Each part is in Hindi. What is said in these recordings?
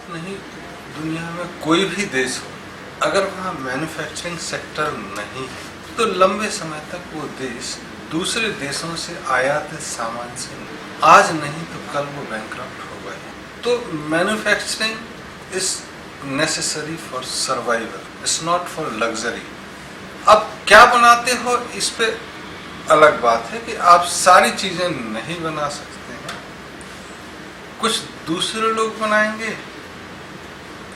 नहीं, दुनिया में कोई भी देश हो, अगर वहाँ मैन्युफैक्चरिंग सेक्टर नहीं है तो लंबे समय तक वो देश दूसरे देशों से आयातित सामान से आज नहीं तो कल वो बैंकरप्ट होगा ही। तो manufacturing is necessary for survival, it's not for luxury. अब क्या बनाते हो इस पे अलग बात है कि आप सारी चीजें नहीं बना सकते हैं, कुछ दूसरे लोग बनाएंगे,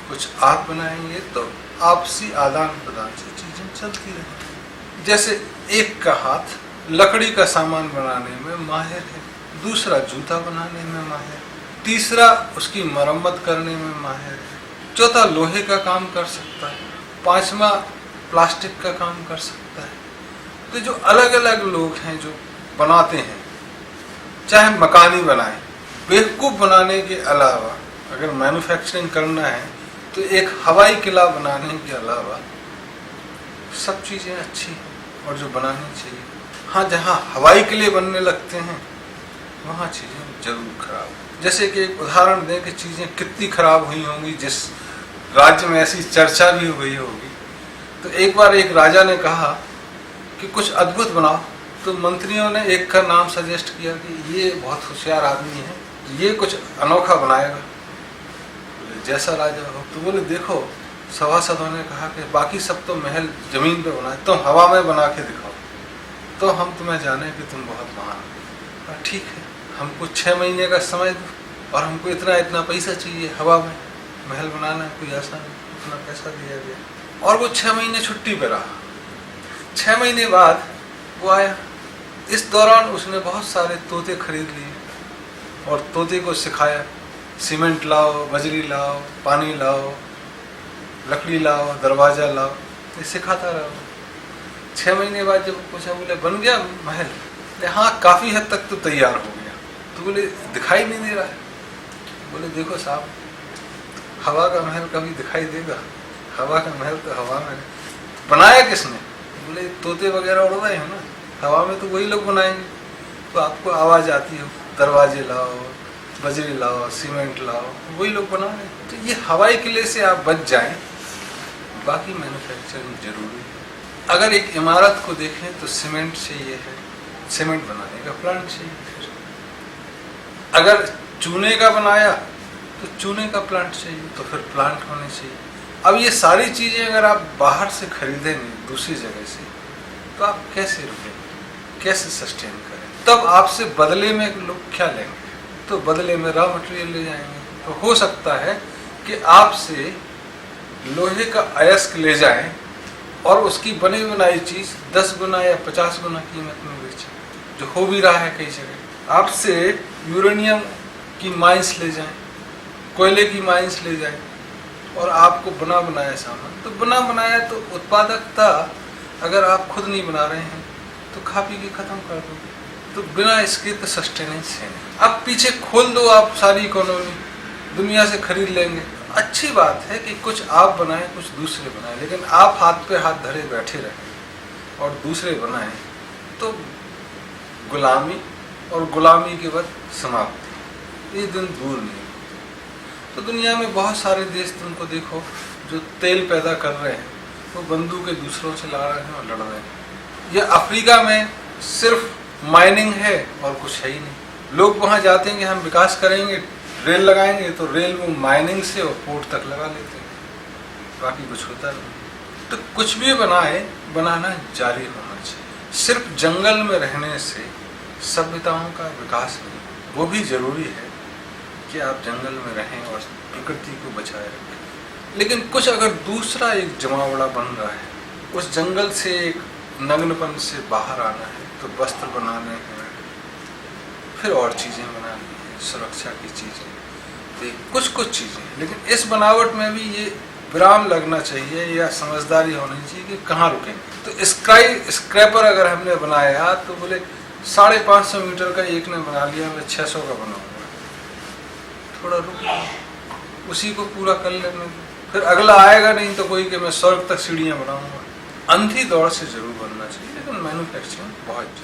कुछ आप बनाएंगे, तो आपसी आदान प्रदान से चीजें चलती रहेंगी। जैसे एक का हाथ लकड़ी का सामान बनाने में माहिर है, दूसरा जूता बनाने में माहिर है, तीसरा उसकी मरम्मत करने में माहिर है, चौथा लोहे का काम कर सकता है, पांचवा प्लास्टिक का काम कर सकता है। तो जो अलग अलग लोग हैं जो बनाते हैं, चाहे मकानी बनाए, बेवकूफ बनाने के अलावा अगर मैन्युफैक्चरिंग करना है तो एक हवाई किला बनाने के अलावा सब चीजें अच्छी हैं और जो बनानी चाहिए। हाँ, जहाँ हवाई किले बनने लगते हैं वहाँ चीजें जरूर खराब। जैसे कि एक उदाहरण दें कि चीजें कितनी खराब हुई होंगी, जिस राज्य में ऐसी चर्चा भी हुई होगी। तो एक बार एक राजा ने कहा कि कुछ अद्भुत बनाओ, तो मंत्रियों ने एक का नाम सजेस्ट किया कि ये बहुत होशियार आदमी है, ये कुछ अनोखा बनाएगा। बोले जैसा राजा हो। तो बोले देखो, सभासदों ने कहा कि बाकी सब तो महल जमीन पे बनाए, तुम हवा में बना के दिखाओ तो हम तुम्हें जाने कि तुम बहुत महान हो। ठीक है, हमको 6 महीने का समय दो और हमको इतना इतना पैसा चाहिए। हवा में महल बनाना कोई आसान, इतना पैसा दिया गया और वो 6 महीने छुट्टी पे रहा। 6 महीने बाद वो आया। इस दौरान उसने बहुत सारे तोते खरीद लिए और तोते को सिखाया, सीमेंट लाओ, बजरी लाओ, पानी लाओ, लकड़ी लाओ, दरवाजा लाओ, ये सिखाता रहा। 6 महीने बाद जब पूछा, बोले बन गया महल? हाँ, काफी हद तक तो तैयार हो गया। तो बोले दिखाई नहीं दे रहा है। बोले देखो साहब, हवा का महल कभी दिखाई देगा? हवा का महल तो हवा में बनाया किसने? बोले तोते वगैरह उड़ रहे हैं ना, हवा में तो वही लोग बनाएंगे। तो आपको आवाज आती हो, दरवाजे लाओ, बजरी लाओ, सीमेंट लाओ, वही लोग बना रहे हैं। तो ये हवाई किले से आप बच जाएं, बाकी मैन्युफैक्चरिंग जरूरी है। अगर एक इमारत को देखें तो सीमेंट चाहिए है, सीमेंट बनाने का प्लांट चाहिए। अगर चूने का बनाया तो चूने का प्लांट चाहिए, तो फिर प्लांट होने चाहिए। अब ये सारी चीजें अगर आप बाहर से खरीदेंगे दूसरी जगह से, तो आप कैसे रुकेंगे, कैसे सस्टेन करें? तब आपसे बदले में लोग क्या लेंगे? तो बदले में रॉ मटेरियल ले जाएंगे। तो हो सकता है कि आपसे लोहे का अयस्क ले जाएं और उसकी बनी बनाई चीज 10 गुना या 50 गुना कीमत में बेचें, जो हो भी रहा है कई जगह। आपसे यूरेनियम की माइंस ले जाएं, कोयले की माइंस ले जाएं और आपको बना बनाया सामान। तो बना बनाया तो उत्पादकता अगर आप खुद नहीं बना रहे हैं तो खा पी के खत्म कर दो, तो बिना इसके तो सस्टेनेंस है नहीं। अब पीछे खोल दो आप सारी इकोनॉमी, दुनिया से खरीद लेंगे। अच्छी बात है कि कुछ आप बनाएं, कुछ दूसरे बनाएं, लेकिन आप हाथ पे हाथ धरे बैठे रहें और दूसरे बनाएं तो गुलामी और गुलामी के बाद समाप्ति, ये दिन दूर नहीं। तो दुनिया में बहुत सारे देश तुमको देखो जो तेल पैदा कर रहे हैं, वो बंदूकें दूसरों से ला रहे हैं और लड़ रहे हैं। या अफ्रीका में सिर्फ माइनिंग है और कुछ है ही नहीं। लोग वहाँ जाते हैं कि हम विकास करेंगे, रेल लगाएंगे, तो रेल वो माइनिंग से और पोर्ट तक लगा लेते हैं, बाकी कुछ होता नहीं। तो कुछ भी बनाए, बनाना जारी होना चाहिए। सिर्फ जंगल में रहने से सभ्यताओं का विकास नहीं। वो भी जरूरी है कि आप जंगल में रहें और प्रकृति को बचाए रखें, लेकिन कुछ अगर दूसरा एक जमावड़ा बन रहा है, उस जंगल से एक नग्नपन से बाहर आना है, तो वस्त्र बनाने हैं, फिर और चीज़ें बनानी है, सुरक्षा की चीज़ें, तो कुछ कुछ चीज़ें। लेकिन इस बनावट में भी ये विराम लगना चाहिए या समझदारी होनी चाहिए कि कहाँ रुकेंगे। तो स्क्रैपर अगर हमने बनाया तो बोले 550 मीटर का एक ने बना लिया, मैं 600 का बनाऊंगा, थोड़ा रुक, उसी को पूरा कर लेने, फिर अगला आएगा नहीं तो कोई कि मैं स्वर्ग तक सीढ़ियाँ बनाऊंगा। अंधी दौड़ से जरूर बनना चाहिए, लेकिन मैन्युफैक्चरिंग बहुत